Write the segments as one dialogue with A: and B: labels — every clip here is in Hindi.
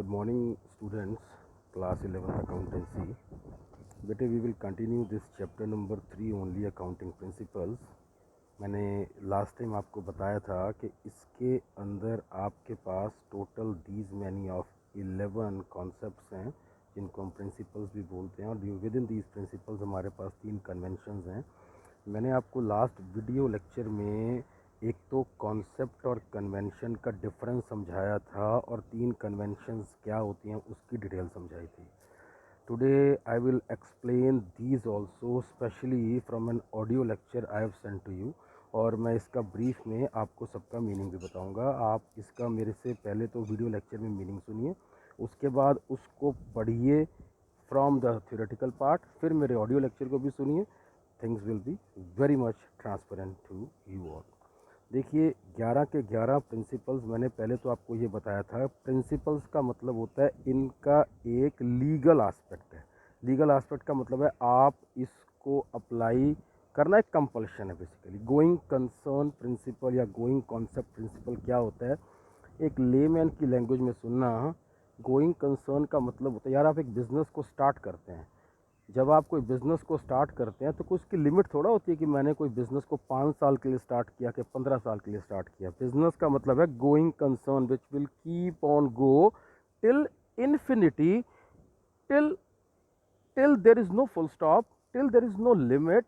A: Good morning students, class 11th accountancy. बेटे we will continue this chapter number 3 only accounting principles. मैंने लास्ट टाइम आपको बताया था कि इसके अंदर आपके पास total these many of 11 concepts हैं जिनको हम प्रिंसिपल्स भी बोलते हैं, और विद इन दीज प्रिंसिपल्स हमारे पास 3 कन्वेंशंस हैं। मैंने आपको लास्ट वीडियो लेक्चर में एक तो कॉन्सेप्ट और कन्वेंशन का डिफरेंस समझाया था और 3 कन्वेंशंस क्या होती हैं उसकी डिटेल समझाई थी। Today I will explain these also specially from an audio lecture I have sent to you, और मैं इसका ब्रीफ में आपको सबका मीनिंग भी बताऊंगा। आप इसका मेरे से पहले तो वीडियो लेक्चर में मीनिंग सुनिए, उसके बाद उसको पढ़िए फ्रॉम द थ्योरेटिकल पार्ट, फिर मेरे ऑडियो लेक्चर को भी सुनिए। Things will be very much transparent to you all. देखिए 11 के 11 प्रिंसिपल्स, मैंने पहले तो आपको ये बताया था, प्रिंसिपल्स का मतलब होता है इनका एक लीगल एस्पेक्ट है। लीगल एस्पेक्ट का मतलब है आप इसको अप्लाई करना एक कंपल्शन है। बेसिकली गोइंग कंसर्न प्रिंसिपल या गोइंग कॉन्सेप्ट प्रिंसिपल क्या होता है, एक लेमैन की लैंग्वेज में सुनना। गोइंग कंसर्न का मतलब होता है यार आप एक बिज़नेस को स्टार्ट करते हैं। जब आप कोई बिज़नेस को स्टार्ट करते हैं तो कुछ की लिमिट थोड़ा होती है कि मैंने कोई बिज़नेस को 5 साल के लिए स्टार्ट किया कि 15 साल के लिए स्टार्ट किया। बिज़नेस का मतलब है going concern which will keep on go till infinity, till till there is no full stop, till there is no limit,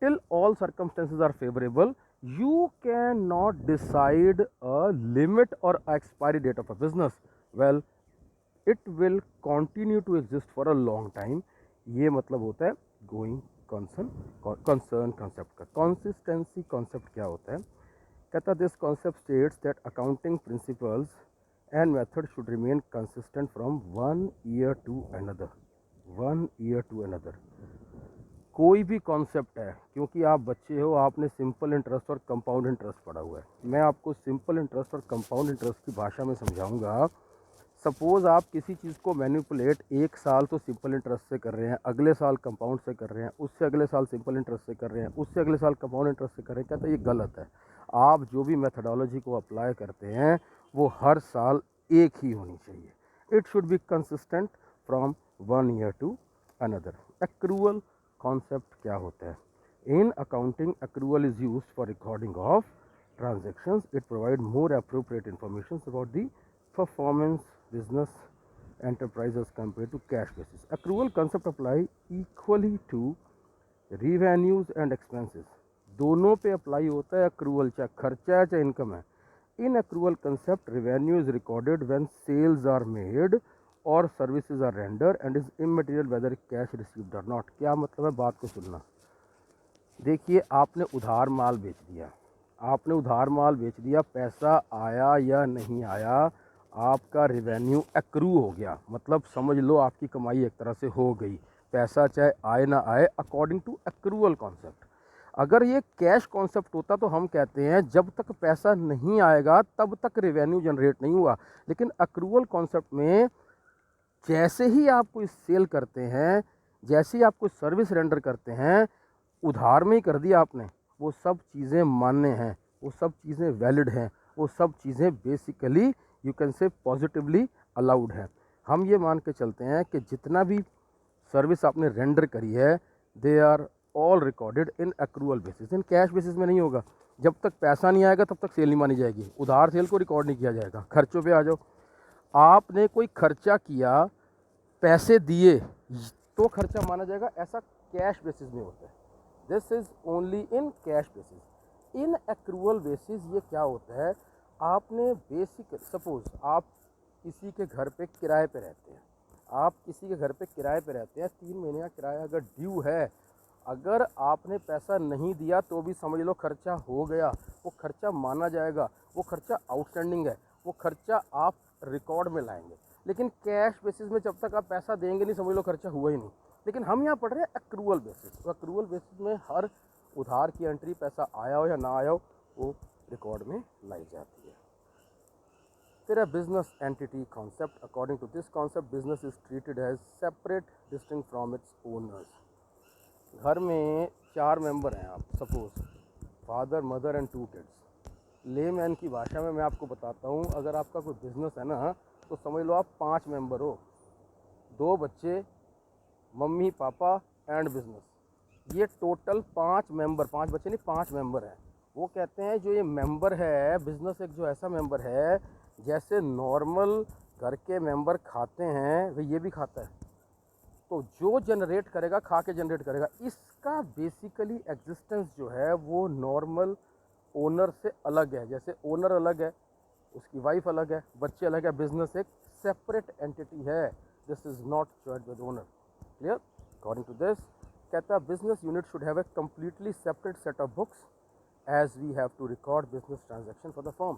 A: till all circumstances are favourable. You can not decide a limit और expiry date of a business. Well, it will continue to exist for a long time. ये मतलब होता है गोइंग कंसर्न कॉन्सेप्ट का। कंसिस्टेंसी कॉन्सेप्ट क्या होता है, कहता this concept states that accounting principles and method should remain consistent from 1 year to another. 1 year to another कोई भी कॉन्सेप्ट है, क्योंकि आप बच्चे हो, आपने सिंपल इंटरेस्ट और कंपाउंड इंटरेस्ट पढ़ा हुआ है। मैं आपको सिंपल इंटरेस्ट और कंपाउंड इंटरेस्ट की भाषा में समझाऊंगा। सपोज़ आप किसी चीज़ को मैनिपुलेट 1 साल तो सिंपल इंटरेस्ट से कर रहे हैं, अगले साल कंपाउंड से कर रहे हैं, उससे अगले साल सिंपल इंटरेस्ट से कर रहे हैं, उससे अगले साल कंपाउंड इंटरेस्ट से कर रहे हैं, कहते हैं ये गलत है। आप जो भी मेथडोलॉजी को अप्लाई करते हैं वो हर साल एक ही होनी चाहिए। It should be consistent from 1 year to another. Accrual concept क्या होता है, in accounting accrual is use for recording of transactions. It provides more appropriate information about the performance business enterprise as compared to cash basis. Accrual concept apply equally to revenues and expenses. दोनों पे अप्लाई होता है accrual, चाहे खर्चा है चाहे इनकम है। In accrual concept, revenue is recorded when sales are made or services are rendered and is immaterial whether cash received or not. क्या मतलब है, बात को सुनना। देखिए आपने उधार माल बेच दिया, आपने उधार माल बेच दिया, पैसा आया या नहीं आया, आपका रेवेन्यू एक्रू हो गया, मतलब समझ लो आपकी कमाई एक तरह से हो गई। पैसा चाहे आए ना आए अकॉर्डिंग टू एक्रूअल कॉन्सेप्ट। अगर ये कैश कॉन्सेप्ट होता तो हम कहते हैं जब तक पैसा नहीं आएगा तब तक रेवेन्यू जनरेट नहीं हुआ। लेकिन एक्रूअल कॉन्सेप्ट में जैसे ही आप कोई सेल करते हैं, जैसे ही आप कोई सर्विस रेंडर करते हैं, उधार में ही कर दिया आपने, वो सब चीज़ें मान्य हैं, वो सब चीज़ें वैलिड हैं, वो सब चीज़ें basically you can say positively allowed है। हम ये मान के चलते हैं कि जितना भी सर्विस आपने रेंडर करी है they are all recorded in accrual basis. In cash basis में नहीं होगा। जब तक पैसा नहीं आएगा तब तक सेल नहीं मानी जाएगी, उधार सेल को रिकॉर्ड नहीं किया जाएगा। खर्चों पे आ जाओ, आपने कोई खर्चा किया, पैसे दिए तो खर्चा माना जाएगा, ऐसा कैश बेसिस में होता है। This is only in cash basis. In accrual basis ये क्या होता है, आपने बेसिक सपोज आप किसी के घर पे किराए पे रहते हैं, आप किसी के घर पे किराए पे रहते हैं, 3 महीने का किराया अगर ड्यू है, अगर आपने पैसा नहीं दिया तो भी समझ लो खर्चा हो गया, वो खर्चा माना जाएगा, वो खर्चा आउटस्टैंडिंग है, वो खर्चा आप रिकॉर्ड में लाएंगे। लेकिन कैश बेसिस में जब तक आप पैसा देंगे नहीं, समझ लो खर्चा हुआ ही नहीं। लेकिन हम यहाँ पढ़ रहे हैं एक्रूअल बेसिस। तो एक्रूअल बेसिस में हर उधार की एंट्री, पैसा आया हो या ना आया हो, वो रिकॉर्ड में लाई जाती है। फिर है business entity concept. According to this concept business is treated as separate distinct from its owners. घर में 4 मेंबर हैं आप, suppose father, mother and 2 kids. Layman की भाषा में मैं आपको बताता हूँ, अगर आपका कोई बिजनेस है ना तो समझ लो आप 5 मेंबर हो, 2 बच्चे, मम्मी पापा एंड बिजनेस, ये टोटल 5 मेंबर, 5 बच्चे नहीं 5 मेंबर हैं। वो कहते हैं जो ये मेंबर है, बिजनेस एक जो ऐसा मेंबर है जैसे नॉर्मल घर के मेंबर खाते हैं वे ये भी खाता है, तो जो जनरेट करेगा खा के जनरेट करेगा। इसका बेसिकली एग्जिस्टेंस जो है वो नॉर्मल ओनर से अलग है। जैसे ओनर अलग है, उसकी वाइफ अलग है, बच्चे अलग है, बिजनेस एक सेपरेट एंटिटी है। This is not joint with owner. Clear? According to this कहता है business unit should have a completely separate set of books as we have to record business transaction for the firm.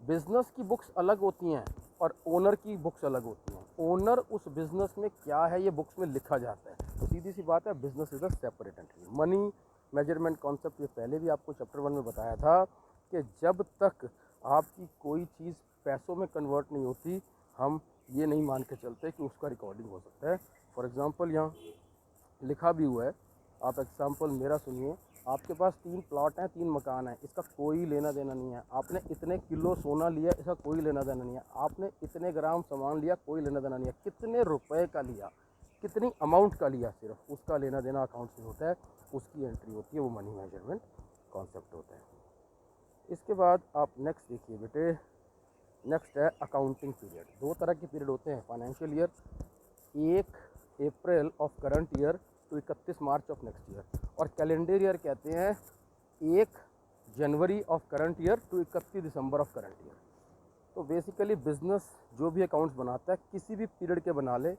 A: Business की बुक्स अलग होती हैं और ओनर की बुक्स अलग होती हैं। ओनर उस बिजनेस में क्या है ये बुक्स में लिखा जाता है। तो सीधी सी बात है, business is a separate entity. Money measurement concept ये पहले भी आपको चैप्टर 1 में बताया था कि जब तक आपकी कोई चीज़ पैसों में कन्वर्ट नहीं होती, हम ये नहीं मान के चलते कि उसका रिकॉर्डिंग हो सकता है। फॉर एग्ज़ाम्पल यहाँ लिखा भी हुआ है, आप एग्जाम्पल मेरा सुनिए। आपके पास 3 प्लॉट हैं, 3 मकान हैं, इसका कोई लेना देना नहीं है। आपने इतने किलो सोना लिया, इसका कोई लेना देना नहीं है। आपने इतने ग्राम सामान लिया, कोई लेना देना नहीं है। कितने रुपए का लिया, कितनी अमाउंट का लिया, सिर्फ उसका लेना देना अकाउंट्स में होता है, उसकी एंट्री होती है, वो मनी मेजरमेंट कॉन्सेप्ट होता है। इसके बाद आप नेक्स्ट देखिए बेटे, नेक्स्ट है अकाउंटिंग पीरियड। 2 तरह के पीरियड होते हैं financial year, 1 April of current year to 31 March of next year, और कैलेंडर ईयर कहते हैं 1 January of current year to 31 December of current year. तो बेसिकली बिजनेस जो भी अकाउंट्स बनाता है किसी भी पीरियड के बना ले,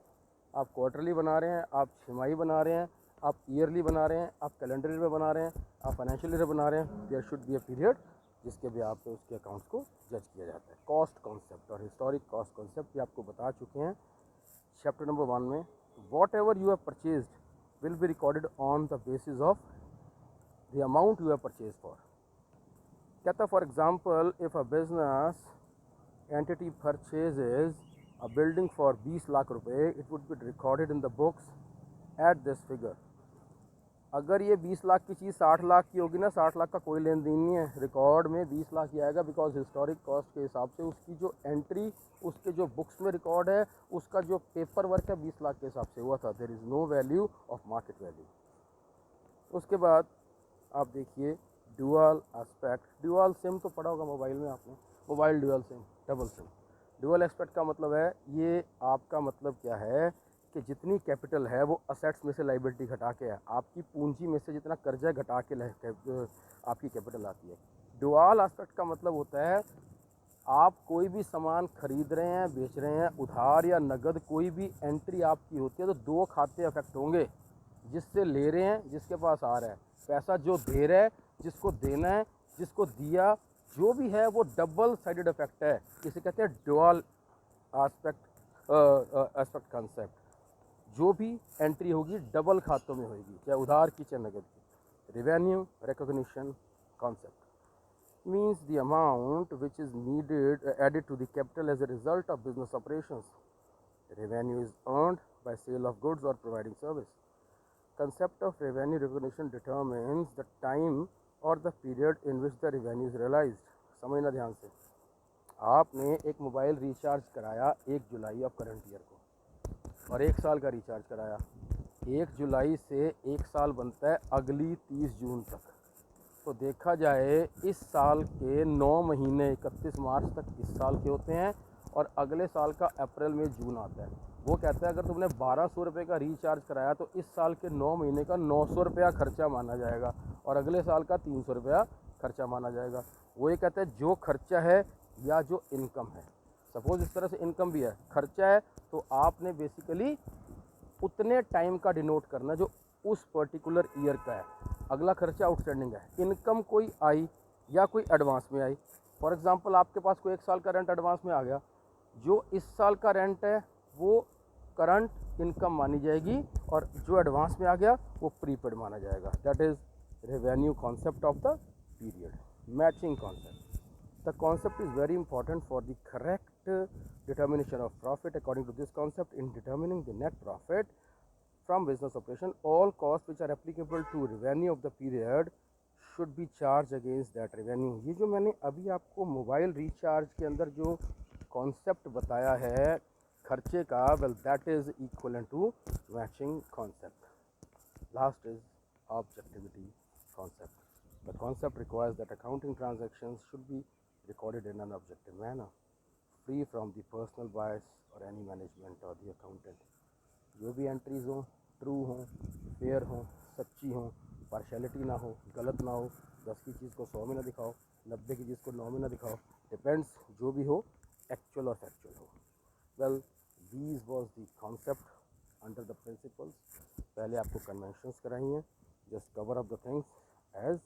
A: आप क्वार्टरली बना रहे हैं, आप छमाही बना रहे हैं, आप ईयरली बना रहे हैं, आप कैलेंडर ईयर में बना रहे हैं, आप फाइनेंशियल ईयर बना रहे हैं, there should be a period जिसके भी आप उसके अकाउंट्स को जज किया जाता है। कॉस्ट कॉन्सेप्ट और हिस्टोरिक कॉस्ट कॉन्सेप्ट भी आपको बता चुके हैं चैप्टर नंबर 1 में। Whatever you have purchased will be recorded on the basis of the amount you have purchase for. कहता for example if a business entity purchases a building for 20 lakh रुपए, it would be recorded in the books at this figure. अगर ये 20 लाख की चीज़ 60 लाख की होगी ना, 60 लाख का कोई लेन देन नहीं है, रिकॉर्ड में 20 लाख ही आएगा, बिकॉज हिस्टोरिक कॉस्ट के हिसाब से उसकी जो एंट्री उसके जो बुक्स में रिकॉर्ड है, उसका जो पेपर वर्क है 20 लाख के हिसाब से हुआ था। There is no value of market value. उसके बाद आप देखिए ड्यूअल एस्पेक्ट। ड्यूअल सिम तो पढ़ा होगा मोबाइल में आपने, mobile dual SIM, double SIM. Dual aspect का मतलब है, ये आपका मतलब क्या है कि जितनी कैपिटल है वो असेट्स में से लाइबिलिटी घटा के है, आपकी पूंजी में से जितना कर्जा घटा के आपकी कैपिटल आती है। ड्यूअल एस्पेक्ट का मतलब होता है आप कोई भी सामान खरीद रहे हैं, बेच रहे हैं, उधार या नगद कोई भी एंट्री आपकी होती है तो 2 खाते अफेक्ट होंगे, जिससे ले रहे हैं, जिसके पास आ रहा है पैसा, जो दे रहा है, जिसको देना है, जिसको दिया, जो भी है वो डबल साइडेड इफेक्ट है। इसे कहते हैं ड्यूअल एस्पेक्ट कॉन्सेप्ट। जो भी एंट्री होगी डबल खातों में होगी, चाहे उधार की चाहे नगद की। Revenue recognition concept means the amount which is needed added to the capital as a result of business operations. Revenue is earned by sale of goods or providing service. Concept of revenue recognition determines the time or the period in which the revenue is realized. समझना ध्यान से, आपने एक मोबाइल रिचार्ज कराया 1 जुलाई ऑफ करंट ईयर को और 1 साल का रिचार्ज कराया। 1 जुलाई से 1 साल बनता है अगली 30 जून तक। तो देखा जाए इस साल के 9 महीने 31 मार्च तक इस साल के होते हैं और अगले साल का अप्रैल में जून आता है। वो कहता है अगर तुमने 1200 रुपये का रिचार्ज कराया तो इस साल के 9 महीने का 900 रुपया खर्चा माना जाएगा और अगले साल का 300 रुपया खर्चा माना जाएगा। वो ये कहता है जो खर्चा है या जो इनकम है, सपोज़ इस तरह से इनकम भी है, खर्चा है, तो आपने बेसिकली उतने टाइम का डिनोट करना जो उस पर्टिकुलर ईयर का है। अगला खर्चा आउटस्टैंडिंग है। इनकम कोई आई या कोई एडवांस में आई, फॉर एग्जांपल आपके पास कोई 1 साल का रेंट एडवांस में आ गया, जो इस साल का रेंट है वो करंट इनकम मानी जाएगी और जो एडवांस में आ गया वो प्रीपेड माना जाएगा। That is revenue concept of the period. Matching concept, the concept is very important for the correct determination of profit. According to this concept, in determining the net profit from business operation, all costs which are applicable to revenue of the period should be charged against that revenue. ये जो मैंने अभी आपको मोबाइल रिचार्ज के अंदर जो कॉन्सेप्ट बताया है खर्चे का, well that is equivalent to matching concept. Last is objectivity concept. The concept requires that accounting transactions should be recorded in an objective manner, free from the personal bias or any management or the accountant. जो भी एंट्रीज हों ट्रू हों, फेयर हों, सच्ची हों, पार्शलिटी ना हो, गलत ना हो, 10 की चीज़ को 100 में ना दिखाओ, 90 की चीज़ को 9 में ना दिखाओ, डिपेंड्स, जो भी हो एक्चुअल और फैक्चुअल हो. Well these was the concept under the principles. पहले आपको कन्वेंशंस कराई हैं, just cover up the things as